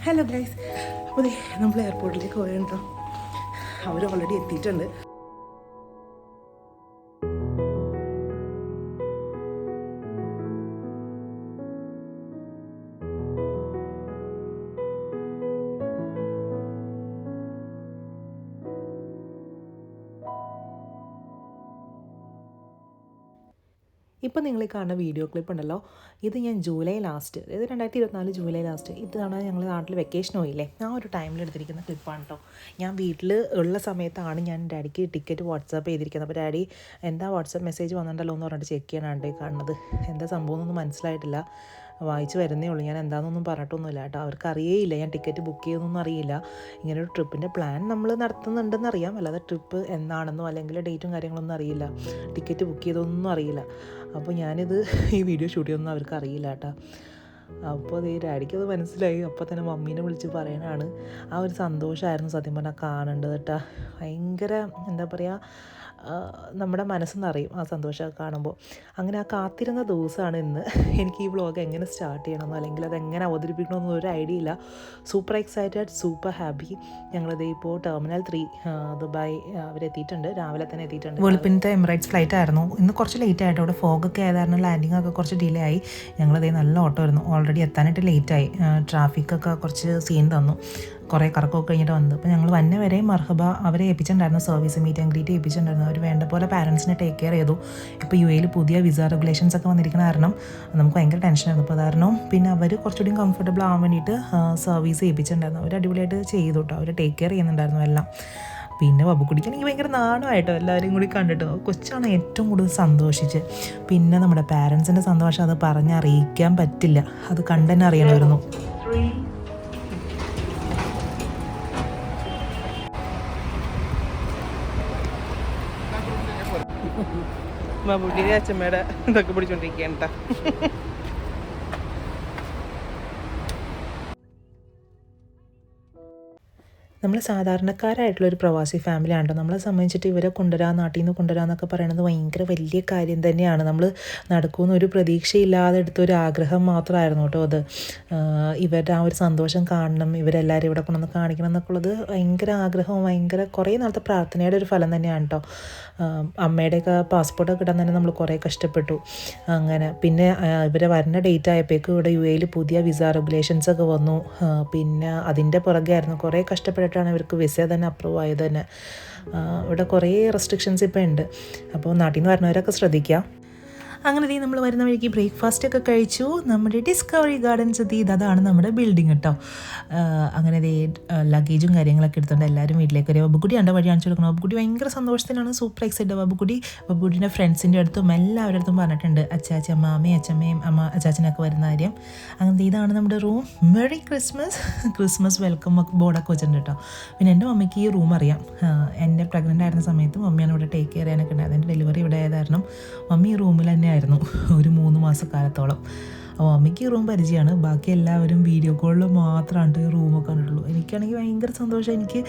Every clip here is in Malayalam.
ഹലോ ഗൈസ്, അപ്പോൾ നമ്മൾ എയർപോർട്ടിലേക്ക് പോയല്ലോ. അവർ ഓൾറെഡി എത്തിയിട്ടുണ്ട്. ഇപ്പോൾ നിങ്ങൾ കാണുന്ന വീഡിയോ ക്ലിപ്പ് ഉണ്ടല്ലോ, ഇത് ഞാൻ ജൂലൈ ലാസ്റ്റ്, അതായത് 2024 ജൂലൈ ലാസ്റ്റ്, ഇതാണ് ഞങ്ങൾ നാട്ടിൽ വെക്കേഷൻ പോയില്ലേ, ആ ഒരു ടൈമിൽ എടുത്തിരിക്കുന്ന ക്ലിപ്പാണ് കേട്ടോ. ഞാൻ വീട്ടിൽ ഉള്ള സമയത്താണ് ഞാൻ ഡാഡിക്ക് ടിക്കറ്റ് വാട്സാപ്പ് ചെയ്തിരിക്കുന്നത്. അപ്പോൾ ഡാഡി എന്താ വാട്സാപ്പ് മെസ്സേജ് വന്നിട്ടുണ്ടല്ലോ എന്ന് പറഞ്ഞിട്ട് ചെക്ക് ചെയ്യാനാണ് കാണുന്നത്. എന്താ സംഭവം എന്നൊന്നും മനസ്സിലായിട്ടില്ല, വായിച്ച് വരുന്നേ ഉള്ളൂ. ഞാൻ എന്താണെന്നൊന്നും പറഞ്ഞിട്ടൊന്നുമില്ല കേട്ടോ. അവർക്ക് അറിയേയില്ല ഞാൻ ടിക്കറ്റ് ബുക്ക് ചെയ്തൊന്നും അറിയില്ല. ഇങ്ങനൊരു ട്രിപ്പിൻ്റെ പ്ലാൻ നമ്മൾ നടത്തുന്നുണ്ടെന്ന് അറിയാം, അല്ലാതെ ട്രിപ്പ് എന്നാണെന്നോ അല്ലെങ്കിൽ ഡേറ്റും കാര്യങ്ങളൊന്നും അറിയില്ല, ടിക്കറ്റ് ബുക്ക് ചെയ്തൊന്നും അറിയില്ല. അപ്പോൾ ഞാനിത് ഈ വീഡിയോ ഷൂട്ട് ചെയ്തൊന്നും അവർക്ക് അറിയില്ല കേട്ടോ. അപ്പോൾ അത് ഡാഡിക്കത് മനസ്സിലായി. അപ്പോൾ തന്നെ മമ്മീനെ വിളിച്ച് പറയാനാണ്. ആ ഒരു സന്തോഷമായിരുന്നു സത്യം പറഞ്ഞാൽ കാണേണ്ടത് കേട്ടോ. ഭയങ്കര എന്താ പറയുക, നമ്മുടെ മനസ്സെന്നറിയും ആ സന്തോഷമൊക്കെ കാണുമ്പോൾ. അങ്ങനെ ആ കാത്തിരുന്ന ദിവസമാണ് ഇന്ന്. എനിക്ക് ഈ വ്ളോഗ് എങ്ങനെ സ്റ്റാർട്ട് ചെയ്യണമെന്നോ അല്ലെങ്കിൽ അതെങ്ങനെ അവതരിപ്പിക്കണമെന്നോ ഒരു ഐഡിയ ഇല്ല. Super excited, super happy. ഞങ്ങളിത് ഇപ്പോൾ ടെർമിനൽ 3 ദുബായ് അവരെത്തിയിട്ടുണ്ട്. രാവിലെ തന്നെ എത്തിയിട്ടുണ്ട്. വെളുപ്പിനത്തെ എമിറേറ്റ്സ് ഫ്ലൈറ്റ് ആയിരുന്നു. ഇന്ന് കുറച്ച് ലേറ്റ് ആയിട്ട്, അവിടെ ഫോഗൊക്കെ ആയതായിരുന്നു, ലാൻഡിങ് ഒക്കെ കുറച്ച് ഡിലേ ആയി. ഞങ്ങളത് നല്ല ഓട്ടോ ആയിരുന്നു, ഓൾറെഡി എത്താനായിട്ട് ലേറ്റായി. ട്രാഫിക്കൊക്കെ കുറച്ച് സീൻ തന്നു, കുറേ കറക്കമൊക്കെ കഴിഞ്ഞിട്ട് വന്നത്. അപ്പോൾ ഞങ്ങൾ വന്നെ വരെ മർഹബ അവരെ ഏൽപ്പിച്ചിട്ടുണ്ടായിരുന്നു, സർവീസ് മീറ്റ് ആൻഡ് ഗ്രീറ്റ് ഏൽപ്പിച്ചിട്ടുണ്ടായിരുന്നു. അവർ വേണ്ട പോലെ പാരൻസിനെ ടേക്ക് കെയർ ചെയ്തു. ഇപ്പോൾ UAE പുതിയ വിസ റെഗുലേഷൻസ് ഒക്കെ വന്നിരിക്കുന്ന കാരണം നമുക്ക് ഭയങ്കര ടെൻഷനായിരുന്നു. അപ്പോൾ കാരണം പിന്നെ അവർ കുറച്ചുകൂടി കംഫർട്ടബിൾ ആവാൻ വേണ്ടിയിട്ട് സർവീസ് ഏൽപ്പിച്ചിട്ടുണ്ടായിരുന്നു. അവർ അടിപൊളിയായിട്ട് ചെയ്തു കേട്ടോ, അവർ ടേക്ക് കെയർ ചെയ്യുന്നുണ്ടായിരുന്നു എല്ലാം. പിന്നെ ബബുക്കുട്ടിക്ക് എനിക്ക് ഭയങ്കര നാണമായിട്ടോ എല്ലാവരും കൂടി കണ്ടിട്ടോ. കൊച്ചാണ് ഏറ്റവും കൂടുതൽ സന്തോഷിച്ച്. പിന്നെ നമ്മുടെ പാരൻസിൻ്റെ സന്തോഷം അത് പറഞ്ഞറിയിക്കാൻ പറ്റില്ല, അത് കണ്ടെന്നെ അറിയണമായിരുന്നു. ബബുട്ടിയുടെ അച്ഛമ്മയുടെ ഇതൊക്കെ പിടിച്ചോണ്ടിരിക്കുകയാണ് കേട്ടോ. നമ്മൾ സാധാരണക്കാരായിട്ടുള്ളൊരു പ്രവാസി ഫാമിലി ആണല്ലോ. നമ്മളെ സംബന്ധിച്ചിട്ട് ഇവരെ കൊണ്ടുവരാൻ, നാട്ടിൽ നിന്ന് കൊണ്ടുവരാമെന്നൊക്കെ പറയുന്നത് ഭയങ്കര വലിയ കാര്യം തന്നെയാണ്. നമ്മൾ നടക്കുമെന്ന് ഒരു പ്രതീക്ഷയില്ലാതെ എടുത്തൊരു ആഗ്രഹം മാത്രമായിരുന്നു കേട്ടോ അത്. ഇവരുടെ ആ ഒരു സന്തോഷം കാണണം, ഇവരെല്ലാവരും ഇവിടെ കൊണ്ടുവന്ന് കാണിക്കണം എന്നൊക്കെ ഉള്ളത് ഭയങ്കര ആഗ്രഹവും ഭയങ്കര കുറേ നാളത്തെ പ്രാർത്ഥനയുടെ ഒരു ഫലം തന്നെയാണ് കേട്ടോ. അമ്മയുടെയൊക്കെ പാസ്പോർട്ടൊക്കെ കിട്ടാൻ തന്നെ നമ്മൾ കുറേ കഷ്ടപ്പെട്ടു. അങ്ങനെ പിന്നെ ഇവരെ വരുന്ന ഡേറ്റ് ആയപ്പോഴേക്കും ഇവിടെ UAE പുതിയ വിസ റെഗുലേഷൻസൊക്കെ വന്നു. പിന്നെ അതിൻ്റെ പുറകെ ആയിരുന്നു, കുറേ കഷ്ടപ്പെട്ടിട്ടാണ് ഇവർക്ക് വിസ തന്നെ അപ്രൂവ് ആയത് തന്നെ. ഇവിടെ കുറേ റെസ്ട്രിക്ഷൻസ് ഇപ്പോൾ ഉണ്ട്. അപ്പോൾ നാട്ടിൽ നിന്ന് വരുന്നവരൊക്കെ ശ്രദ്ധിക്കുക. അങ്ങനെ നമ്മൾ വരുന്ന വഴിക്ക് ബ്രേക്ക്ഫാസ്റ്റൊക്കെ കഴിച്ചു. നമ്മുടെ ഡിസ്കവറി ഗാർഡൻസ് എത്തി. അതാണ് നമ്മുടെ ബിൽഡിംഗ് കേട്ടോ. അങ്ങനെ ലഗേജും കാര്യങ്ങളൊക്കെ എടുത്തുകൊണ്ട് എല്ലാവരും വീട്ടിലേക്ക് വരും. ബബുക്കുട്ടി എൻ്റെ വഴി കാണിച്ചു കൊടുക്കണം. ബബുക്കുട്ടി ഭയങ്കര സന്തോഷത്തിലാണ്, സൂപ്പർ എക്സൈറ്റഡ്. ബബുക്കുട്ടീൻ്റെ ഫ്രണ്ട്സിൻ്റെ അടുത്തും എല്ലാവരുടെ അടുത്തും പറഞ്ഞിട്ടുണ്ട് അച്ചാച്ചി, അമ്മാമ്മയും അച്ഛമ്മയും അച്ചാച്ചനൊക്കെ വരുന്ന കാര്യം. അങ്ങനത്തെ ഇതാണ് നമ്മുടെ റൂം. മെറി ക്രിസ്മസ് വെൽക്കം ബോർഡൊക്കെ വെച്ചിട്ടുണ്ട് കേട്ടോ. പിന്നെ എൻ്റെ മമ്മിക്ക് ഈ റൂം അറിയാം. എൻ്റെ പ്രഗ്നൻ്റ് ആയിരുന്ന സമയത്ത് മമ്മിയാണ് ഇവിടെ ടേക്ക് കെയർ ചെയ്യാനൊക്കെ ഉണ്ടായത്. എൻ്റെ ഡെലിവറി ഇവിടെ ആയതായിരുന്നു. മമ്മി ഈ റൂമിൽ തന്നെ ആയിരുന്നു ഒരു 3 മാസക്കാലത്തോളം. അപ്പോൾ മമ്മിക്ക് ഈ റൂം പരിചയമാണ്. ബാക്കി എല്ലാവരും വീഡിയോ കോളിൽ മാത്രമാണ് ഈ റൂമൊക്കെ കണ്ടിട്ടുള്ളൂ. എനിക്കാണെങ്കിൽ ഭയങ്കര സന്തോഷം. എനിക്ക്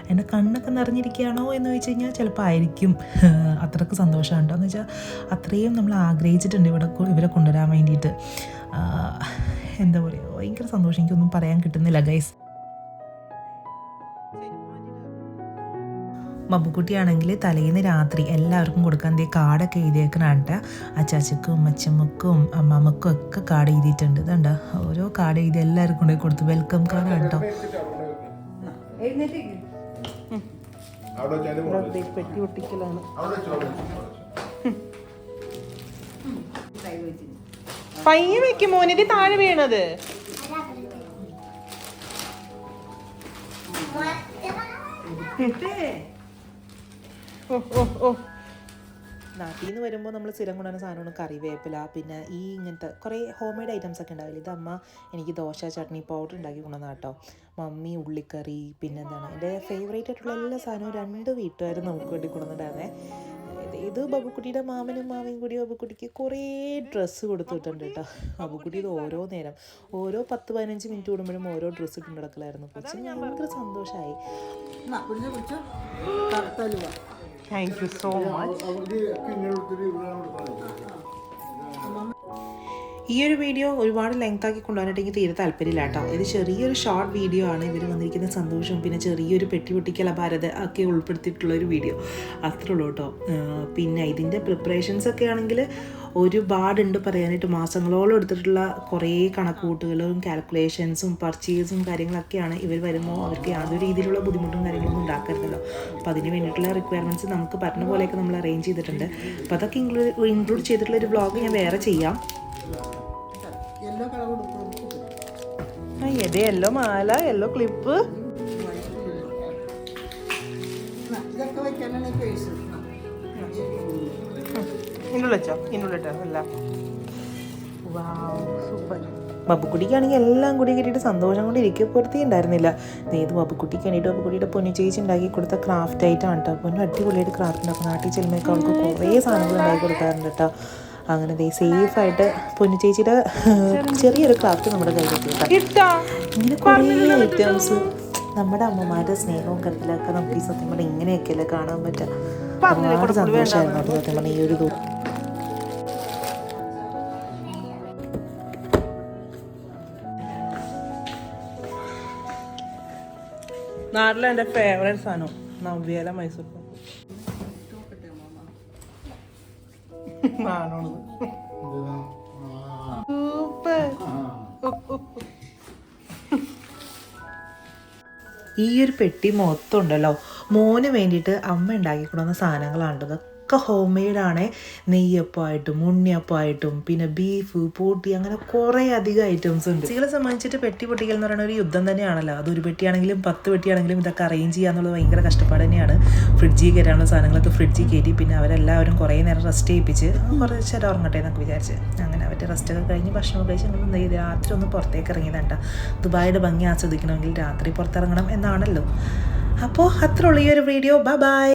എൻ്റെ കണ്ണൊക്കെ നിറഞ്ഞിരിക്കുകയാണോ എന്ന് ചോദിച്ചു കഴിഞ്ഞാൽ ചിലപ്പോൾ ആയിരിക്കും. അത്രയ്ക്ക് സന്തോഷമാണ് കേട്ടോ. എന്ന് വെച്ചാൽ അത്രയും നമ്മൾ ആഗ്രഹിച്ചിട്ടുണ്ട് ഇവരെ കൊണ്ടുവരാൻ വേണ്ടിയിട്ട്. എന്താ പറയുക, ഭയങ്കര സന്തോഷം. എനിക്കൊന്നും പറയാൻ കിട്ടുന്നില്ല ഗൈസ്. ബബുക്കുട്ടിയാണെങ്കിൽ തലേന്ന് രാത്രി എല്ലാവർക്കും കൊടുക്കാൻ കാർഡൊക്കെ എഴുതിയേക്കണാണ്ട്. അച്ചാച്ചക്കും അച്ഛമ്മക്കും അമ്മാമ്മക്കും ഒക്കെ കാർഡ് എഴുതിയിട്ടുണ്ട്. ഇതുണ്ട്, ഓരോ കാർഡ് എഴുതി എല്ലാവർക്കും കൊണ്ടുപോയി കൊടുത്തു. വെൽക്കം കാർഡാണ് കേട്ടോ. പെട്ടി ഒട്ടിക്കലാണ്. പയ്യെ വെക്കും മോനിത് താഴെ വീണത്. നാട്ടിൽ നിന്ന് വരുമ്പോൾ നമ്മൾ സ്ഥിരം കൊണ്ടുവരുന്ന സാധനമാണ് കറിവേപ്പില, പിന്നെ ഈ ഇങ്ങനത്തെ കുറേ ഹോം മെയ്ഡ് ഐറ്റംസ് ഒക്കെ ഉണ്ടാവില്ല. ഇത് അമ്മ എനിക്ക് ദോശ ചട്നി പൗഡർ ഉണ്ടാക്കി കൊണ്ടുവന്ന കേട്ടോ. മമ്മി ഉള്ളിക്കറി, പിന്നെ എന്താണ് എൻ്റെ ഫേവറേറ്റ് ആയിട്ടുള്ള എല്ലാ സാധനവും 2 വീട്ടുകാരും നമുക്ക് വേണ്ടി കൊണ്ടുവന്നിട്ടായിരുന്നേ. ഇത് ബബുക്കുട്ടിയുടെ മാമനും മാമയും കൂടി ബബുക്കുട്ടിക്ക് കുറേ ഡ്രസ്സ് കൊടുത്തിട്ടുണ്ട് കേട്ടോ. ബബുക്കുട്ടി ഇത് ഓരോ നേരം ഓരോ 10-15 മിനിറ്റ് കൂടുമ്പോഴും ഓരോ ഡ്രസ്സ് ഇട്ട് നടക്കലായിരുന്നു. കൊച്ചിന് ഭയങ്കര സന്തോഷമായി. Thank you so much. ഈ ഒരു വീഡിയോ ഒരുപാട് ലെങ്ത് ആക്കി കൊണ്ടുപോകാനായിട്ട് എനിക്ക് തീരെ താല്പര്യമില്ല കേട്ടോ. ഇത് ചെറിയൊരു ഷോർട്ട് വീഡിയോ ആണ്. ഇവർ വന്നിരിക്കുന്ന സന്തോഷം പിന്നെ ചെറിയൊരു പെട്ടി പൊട്ടിക്കല ഭാരത ഒക്കെ ഉൾപ്പെടുത്തിയിട്ടുള്ളൊരു വീഡിയോ അത്രേ ഉള്ളൂ കേട്ടോ. പിന്നെ ഇതിൻ്റെ പ്രിപ്പറേഷൻസ് ഒക്കെ ആണെങ്കിൽ ഒരുപാടുണ്ട് പറയാനായിട്ട്. മാസങ്ങളോളം എടുത്തിട്ടുള്ള കുറേ കണക്കുകൂട്ടുകളും കാൽക്കുലേഷൻസും പർച്ചേസും കാര്യങ്ങളൊക്കെയാണ്. ഇവർ വരുമ്പോൾ അവർക്ക് യാതൊരു രീതിയിലുള്ള ബുദ്ധിമുട്ടും കാര്യങ്ങളൊന്നും ഉണ്ടാക്കരുതല്ലോ. അപ്പോൾ അതിന് വേണ്ടിയിട്ടുള്ള റിക്വയർമെൻറ്റ്സ് നമുക്ക് പറഞ്ഞ പോലെയൊക്കെ നമ്മൾ അറേഞ്ച് ചെയ്തിട്ടുണ്ട്. അപ്പോൾ അതൊക്കെ ഇൻക്ലൂഡ് ചെയ്തിട്ടുള്ള ഒരു വ്ളോഗ് ഞാൻ വേറെ ചെയ്യാം. അതെ, യെല്ലോ മാല, യെല്ലോ ക്ലിപ്പ്, ഇന്നുള്ളോ ഇന്നുള്ളിട്ടോ എല്ലാം. സൂപ്പർ. ബബുക്കുട്ടിക്കാണെങ്കിൽ എല്ലാം കൂടി കിട്ടിയിട്ട് സന്തോഷം കൊണ്ട് ഇരിക്കപ്പുറത്തേ ഉണ്ടായിരുന്നില്ല. ഏത് ബബുക്കുട്ടിക്ക് വേണ്ടിയിട്ട് ബബുക്കുട്ടിയുടെ പൊന്നു ചേച്ചി ഉണ്ടാക്കി കൊടുത്ത ക്രാഫ്റ്റ് ആയിട്ടാണ് കേട്ടോ. പൊന്നു അടിപൊളിയായിട്ട് ക്രാഫ്റ്റ് ഉണ്ടാക്കും. നാട്ടിൽ ചെല്ലുമ്പോഴേക്കും അവൾക്ക് കുറേ സാധനങ്ങൾ ഉണ്ടാക്കി കൊടുക്കാറുണ്ട് കേട്ടോ. അങ്ങനെ സേഫായിട്ട് പൊന്നു ചേച്ചിയുടെ ചെറിയൊരു ക്രാഫ്റ്റ് നമ്മുടെ കയ്യിലെത്തി കേട്ടോ. ഇങ്ങനെ കുറേ ഐറ്റംസ്. നമ്മുടെ അമ്മമാരുടെ സ്നേഹവും കരുതലൊക്കെ നമുക്ക് ഈ സത്യം പറഞ്ഞാൽ ഇങ്ങനെയൊക്കെയല്ലേ കാണാൻ പറ്റുക. ഒരുപാട് സന്തോഷമായിരുന്നു അത് സത്യം പറഞ്ഞാൽ ഈ ഒരു ദിവസം. നാട്ടിലെ എൻ്റെ ഫേവറേറ്റ് സാധനം നവ്യയില മൈസൂർ സൂപ്പർ. ഈ ഒരു പെട്ടി മൊത്തം ഉണ്ടല്ലോ മോന് വേണ്ടിയിട്ട് അമ്മ ഉണ്ടാക്കി കൊടുക്കുന്ന സാധനങ്ങളാണ്. ഒക്കെ ഹോം മെയ്ഡാണ്. നെയ്യപ്പമായിട്ടും ഉണ്ണിയപ്പമായിട്ടും പിന്നെ ബീഫ് പൂട്ടി അങ്ങനെ കുറേ അധികം ഐറ്റംസ് ഉണ്ട്. കുട്ടികളെ സംബന്ധിച്ചിട്ട് പെട്ടി പൊട്ടിക്കൽ എന്ന് പറയുന്ന ഒരു യുദ്ധം തന്നെയാണല്ലോ. അത് ഒരു പെട്ടിയാണെങ്കിലും 10 പെട്ടിയാണെങ്കിലും ഇതൊക്കെ അറേഞ്ച് ചെയ്യുക എന്നുള്ളത് ഭയങ്കര കഷ്ടപ്പാട് തന്നെയാണ്. ഫ്രിഡ്ജിൽ കയറ്റാനുള്ള സാധനങ്ങളൊക്കെ ഫ്രിഡ്ജിൽ കയറ്റി പിന്നെ അവരെല്ലാവരും കുറേ നേരം റെസ്റ്റ് ചെയ്യിപ്പിച്ച് കുറച്ച് നേരം ഉറങ്ങട്ടെ എന്നൊക്കെ വിചാരിച്ച് അങ്ങനെ അവരുടെ റെസ്റ്റൊക്കെ കഴിഞ്ഞ് ഭക്ഷണമൊക്കെ കഴിച്ച് ഞങ്ങൾ രാത്രി ഒന്ന് പുറത്തേക്ക് ഇറങ്ങിയതാണ്ട. ദുബായിയുടെ ഭംഗി ആസ്വദിക്കണമെങ്കിൽ രാത്രി പുറത്തിറങ്ങണം എന്നാണല്ലോ. അപ്പോൾ അത്രയുള്ള ഈ ഒരു വീഡിയോ. ബൈ.